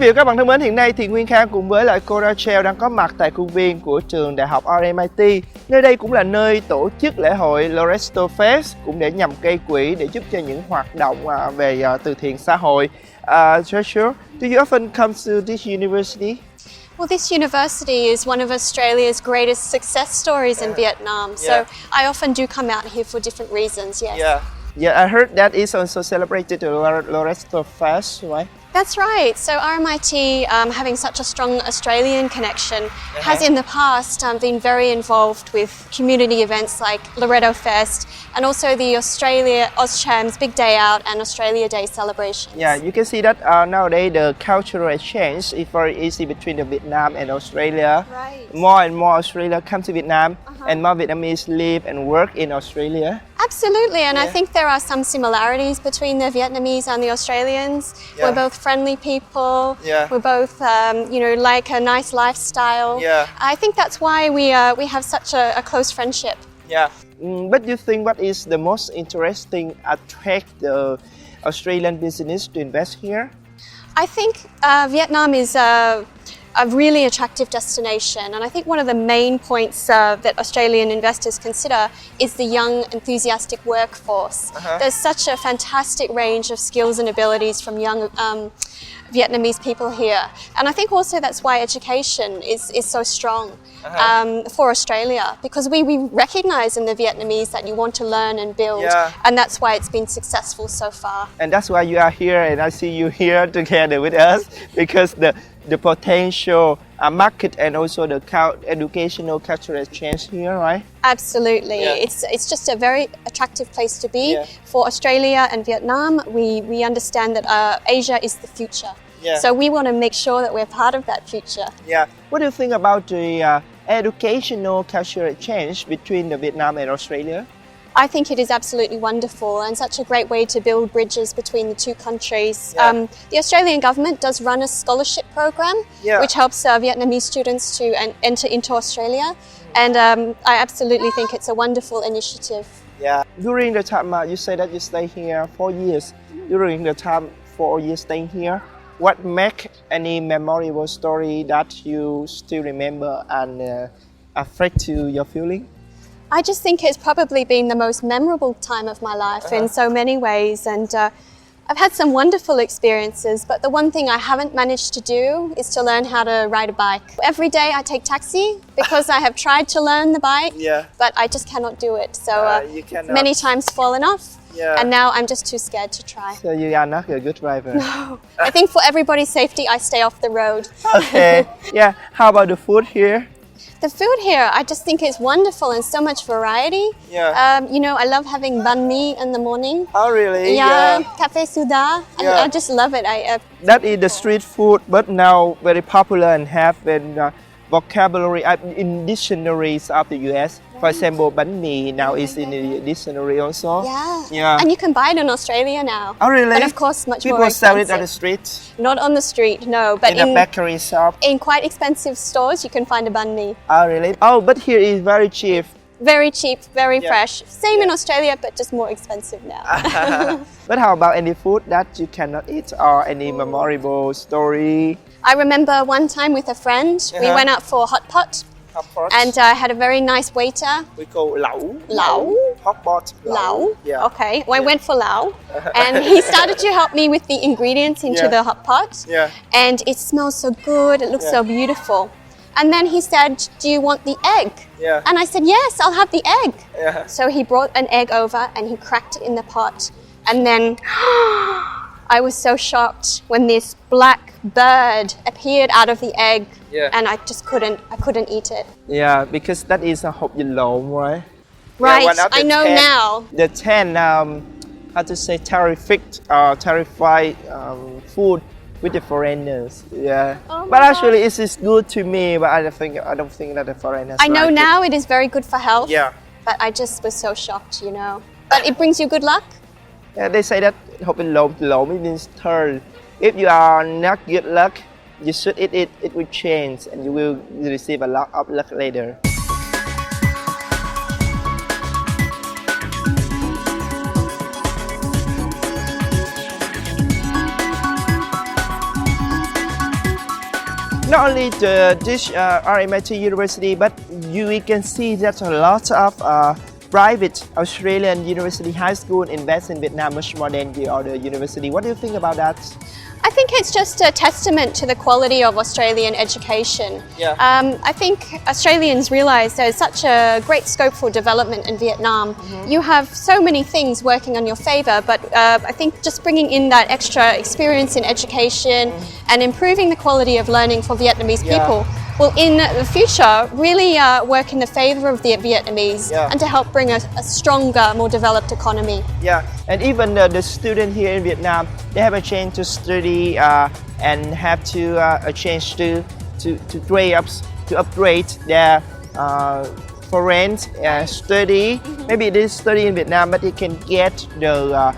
vị và các bạn thân mến, hiện nay thì Nguyên Khang cùng với lại cô Rachel đang có mặt tại khuôn viên của trường đại học RMIT. Nơi đây cũng là nơi tổ chức lễ hội Loresto Fest, cũng để nhằm gây quỹ để giúp cho những hoạt động về từ thiện xã hội. Rachel, do you often come to this university? Well, this university is one of Australia's greatest success stories in Vietnam, so I often do come out here for different reasons, yes. Yeah, I heard that it's also celebrated the Loresto Fest, right? That's right. So RMIT, having such a strong Australian connection, has in the past been very involved with community events like Loreto Fest and also the AusChams Big Day Out and Australia Day celebrations. Yeah, you can see that nowadays the cultural exchange is very easy between the Vietnam and Australia. Right. More and more Australia come to Vietnam and more Vietnamese live and work in Australia. Absolutely, and I think there are some similarities between the Vietnamese and the Australians. We're both friendly people. We're both, like a nice lifestyle. I think that's why we have such a close friendship. But you think what is the most interesting attract the Australian business to invest here? I think Vietnam is a really attractive destination, and I think one of the main points that Australian investors consider is the young, enthusiastic workforce. There's such a fantastic range of skills and abilities from young Vietnamese people here, and I think also that's why education is so strong for Australia, because we recognise in the Vietnamese that you want to learn and build, and that's why it's been successful so far. And that's why you are here, and I see you here together with us, because the potential market and also the educational cultural exchange here, right? Absolutely. It's just a very attractive place to be. For Australia and Vietnam, we understand that Asia is the future. So we want to make sure that we're part of that future. What do you think about the educational cultural exchange between the Vietnam and Australia? I think it is absolutely wonderful and such a great way to build bridges between the two countries. The Australian government does run a scholarship program which helps Vietnamese students to enter into Australia, and I absolutely think it's a wonderful initiative. During the time you say that you stay here 4 years, during the time 4 years staying here, what make any memorable story that you still remember and affect to your feeling? I just think it's probably been the most memorable time of my life in so many ways, and I've had some wonderful experiences, but the one thing I haven't managed to do is to learn how to ride a bike. Every day I take taxi because I have tried to learn the bike, but I just cannot do it. So many times fallen off, and now I'm just too scared to try. So you are not a good driver? No. I think for everybody's safety, I stay off the road. Okay. How about the food here? The food here, I just think it's wonderful and so much variety. I love having banh mi in the morning. Oh, really? Cafe Suda. I just love it. That is the street food, but now very popular and have an vocabulary in dictionaries of the US. For example, bánh mì now is in the dictionary also. And you can buy it in Australia now. Oh, really? But of course, much People more expensive. sell it on the street? Not on the street, no. But in a bakery shop? In quite expensive stores, you can find a banh mi. Oh, really? Oh, but here is very cheap. Very cheap, very fresh. Same in Australia, but just more expensive now. But how about any food that you cannot eat or any memorable story? I remember one time with a friend, we went out for hot pot. And I had a very nice waiter. We call lẩu. Lẩu? Hot pot. Lẩu? Okay, well, I went for lẩu. And he started to help me with the ingredients into the hot pot. And it smells so good, it looks so beautiful. And then he said, do you want the egg? And I said, yes, I'll have the egg. So he brought an egg over and he cracked it in the pot. And then I was so shocked when this black bird appeared out of the egg, and I just couldn't eat it. Because that is a hộp vịt lộn, right? Right, I know now. The 10, how to say, terrified food with the foreigners. But actually it is good to me, but I don't think that the foreigners I know like now it is very good for health. But I just was so shocked, But it brings you good luck? They say that hộp vịt lộn means turn. If you are not good luck, you should eat it. It will change, and you will receive a lot of luck later. not only this RMIT University, but we can see that a lot of private Australian university high school invest in Vietnam much more than the other university. What do you think about that? I think it's just a testament to the quality of Australian education. Yeah. I think Australians realise there's such a great scope for development in Vietnam. You have so many things working on your favour, but I think just bringing in that extra experience in education and improving the quality of learning for Vietnamese people will in the future really work in the favour of the Vietnamese and to help bring a stronger, more developed economy. Yeah, and even the student here in Vietnam, they have a chance to study and have to a chance to upgrade their foreign study. Maybe they study in Vietnam, but they can get the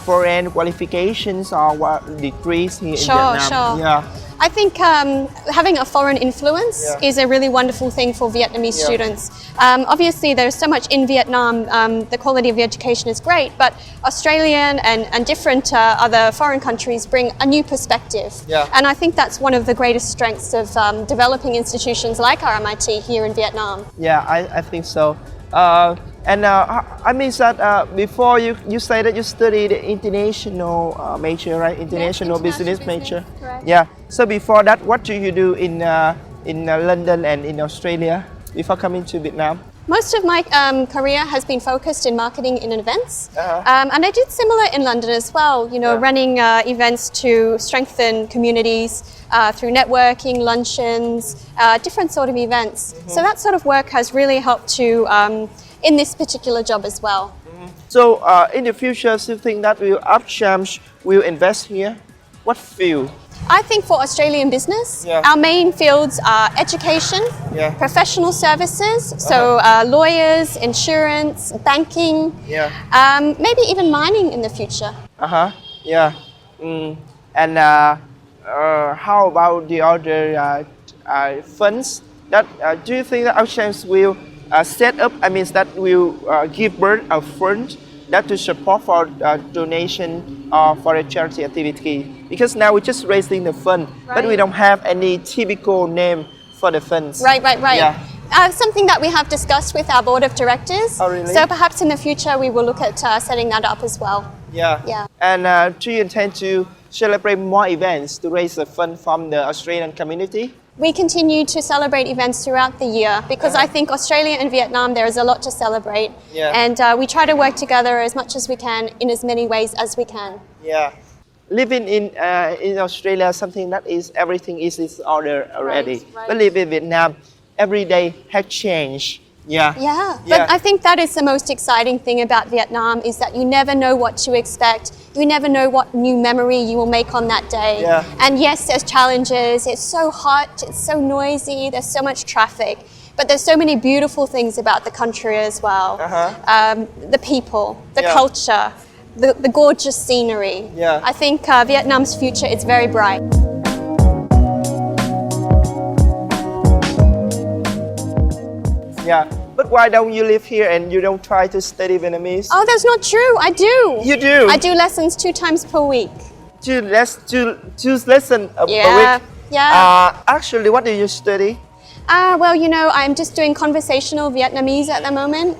foreign qualifications or degrees here in Vietnam. Sure. Yeah. I think having a foreign influence is a really wonderful thing for Vietnamese students. Obviously, there's so much in Vietnam, the quality of the education is great, but Australian and different other foreign countries bring a new perspective. Yeah. And I think that's one of the greatest strengths of developing institutions like RMIT here in Vietnam. Yeah, I think so. I mean that before you say that you studied international major, right? International business major. Correct. Yeah. So before that, what do you do in London and in Australia before coming to Vietnam? Most of my career has been focused in marketing and events, and I did similar in London as well. You know, running events to strengthen communities through networking, luncheons, different sort of events. So that sort of work has really helped to in this particular job as well. So in the future, do you think that Upchamps will invest here? What field? I think for Australian business, our main fields are education, professional services, so lawyers, insurance, banking, maybe even mining in the future. Yeah. And how about the other funds? That do you think that Upchamps will set up? I mean, that will give birth a fund that to support for donation for a charity activity, because now we're just raising the fund, but we don't have any typical name for the funds. Right. Something that we have discussed with our board of directors. Oh, really? So perhaps in the future we will look at setting that up as well. Yeah. And do you intend to celebrate more events to raise the fund from the Australian community? We continue to celebrate events throughout the year because I think Australia and Vietnam, there is a lot to celebrate. And we try to work together as much as we can in as many ways as we can. Yeah. Living in Australia, something that is everything is in order already. Right. But living in Vietnam, every day has changed. Yeah, but I think that is the most exciting thing about Vietnam is that you never know what to expect. You never know what new memory you will make on that day. And yes, there's challenges. It's so hot, it's so noisy, there's so much traffic. But there's so many beautiful things about the country as well. The people, the culture, the gorgeous scenery. I think Vietnam's future is very bright. Yeah, but why don't you live here and you don't try to study Vietnamese? Oh, that's not true. I do. You do? I do lessons 2 times per week. Two lessons a week? Yeah. Actually, what do you study? Well, you know, I'm just doing conversational Vietnamese at the moment.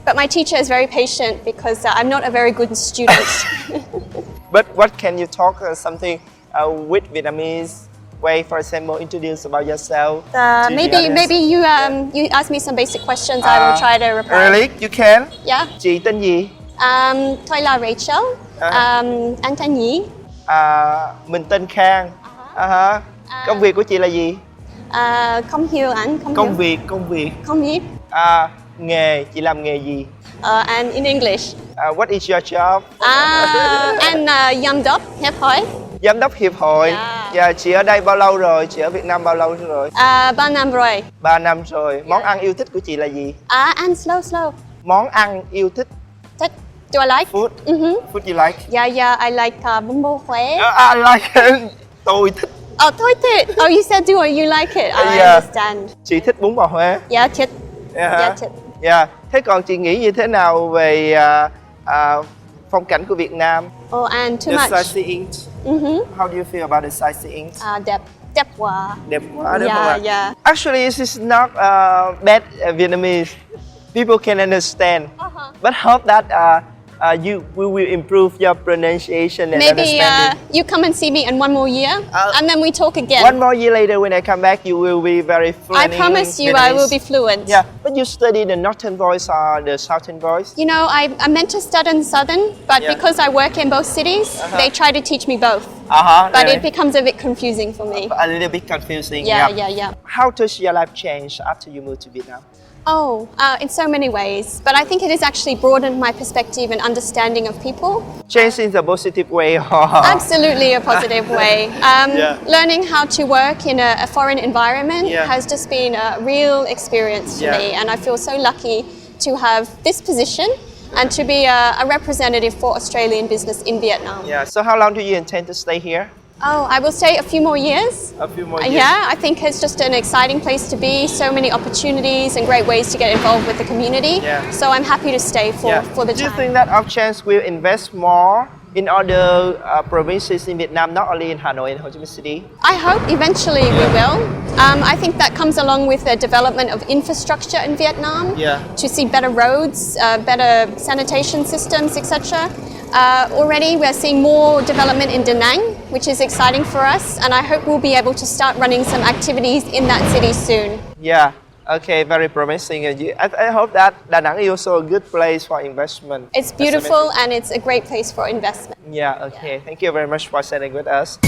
But my teacher is very patient because I'm not a very good student. But what can you talk something with Vietnamese way, for example, introduce about yourself? Maybe you ask me some basic questions. I will try to reply. Really? You can? Yeah. Chị tên gì? Tôi là Rachel. Anh tên gì? Mình tên Khang. Công việc của chị là gì? Không hiểu anh. Công việc. Công việc. Nghề, chị làm nghề gì? And in English. What is your job? Anh giám đốc hiệp hội. Giám đốc hiệp hội. Dạ, chị ở đây bao lâu rồi? Chị ở Việt Nam bao lâu rồi? 3 năm rồi. 3 năm rồi. Món ăn yêu thích của chị là gì? Ăn slow. Món ăn yêu thích. Thích. Do I like? Food. Food you like? Yeah, I like bún bò Huế. I like. Tôi thích. Oh, tôi thích. Oh, you said do or you like it? I understand. Chị thích bún bò Huế? Yeah, thích. Thích. Yeah. Thế còn chị nghĩ như thế nào về phong cảnh của Việt Nam? Oh, and too the much. sightseeing. How do you feel about the sightseeing? Đẹp. Đẹp quá. Đẹp quá đúng không ạ? Yeah. Actually, this is not bad Vietnamese. People can understand. But hope that we will improve your pronunciation and Maybe understanding. you come and see me in one more year, and then we talk again. One more year later, when I come back, you will be very fluent. I promise you, Vietnamese. I will be fluent. Yeah, but you study the northern voice or the southern voice? You know, I meant to study Southern, but Yeah. because I work in both cities, they try to teach me both. But Really? it becomes a bit confusing for me. A little bit confusing. Yeah. How does your life change after you moved to Vietnam? Oh, in so many ways. But I think it has actually broadened my perspective and understanding of people. Change in the positive way. Absolutely a positive way. Learning how to work in a foreign environment has just been a real experience for me. And I feel so lucky to have this position and to be a representative for Australian business in Vietnam. Yeah. So how long do you intend to stay here? Oh, I will stay a few more years. A few more years. Yeah, I think it's just an exciting place to be. So many opportunities and great ways to get involved with the community. Yeah. So I'm happy to stay for the Do you time. think that our chance will invest more in other provinces in Vietnam, not only in Hanoi and Ho Chi Minh City? I hope eventually we will. I think that comes along with the development of infrastructure in Vietnam to see better roads, better sanitation systems, etc. Already we're seeing more development in Da Nang, which is exciting for us, and I hope we'll be able to start running some activities in that city soon. Yeah. Okay, very promising. I hope that Da Nang is also a good place for investment. It's beautiful and it's a great place for investment. Yeah, okay. Thank you very much for sharing with us.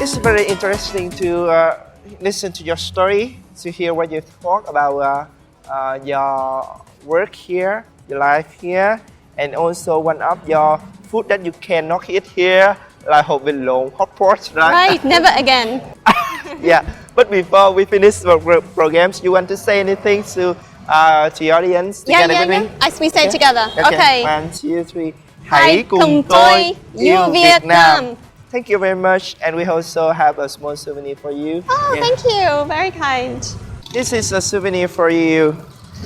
It's very interesting to listen to your story, to hear what you talk about your work here, your life here, and also one of your food that you cannot eat here, like hột vịt lộn, hot pot, right? Right, never again. Yeah, but before we finish the programs, you want to say anything to the audience together with me? As we say together. Okay. 1, 2, 3. Hãy cùng tôi yêu Việt Nam. Thank you very much, and we also have a small souvenir for you. Oh, thank you. Very kind. This is a souvenir for you.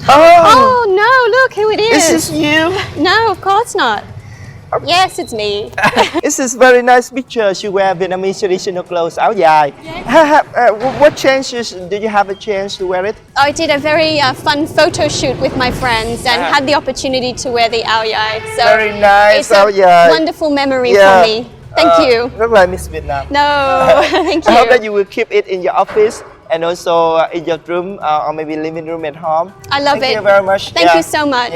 Oh no, look who it is. Is this you? No, of course not. Yes, it's me. This is very nice picture. You wear Vietnamese traditional clothes, áo dài. What chances do you have a chance to wear it? I did a very fun photo shoot with my friends and had the opportunity to wear the áo dài. So Very nice it's a áo dài. wonderful memory for me. Thank you. Rất là miss Vietnam. No, thank I hope that you. you will keep it in your office and also in your room or maybe living room at home. I love Thank it. you very much. Thank you so much.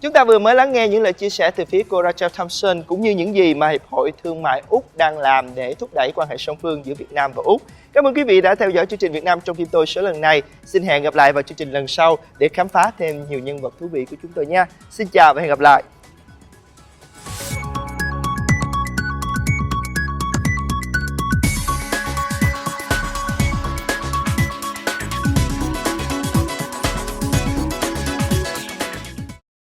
Chúng ta vừa mới lắng nghe những lời chia sẻ từ phía cô Rachel Thompson cũng như những gì mà Hiệp hội Thương mại Úc đang làm để thúc đẩy quan hệ song phương giữa Việt Nam và Úc. Cảm ơn quý vị đã theo dõi chương trình Việt Nam trong phim tôi số lần này. Xin hẹn gặp lại vào chương trình lần sau để khám phá thêm nhiều nhân vật thú vị của chúng tôi nha. Xin chào và hẹn gặp lại.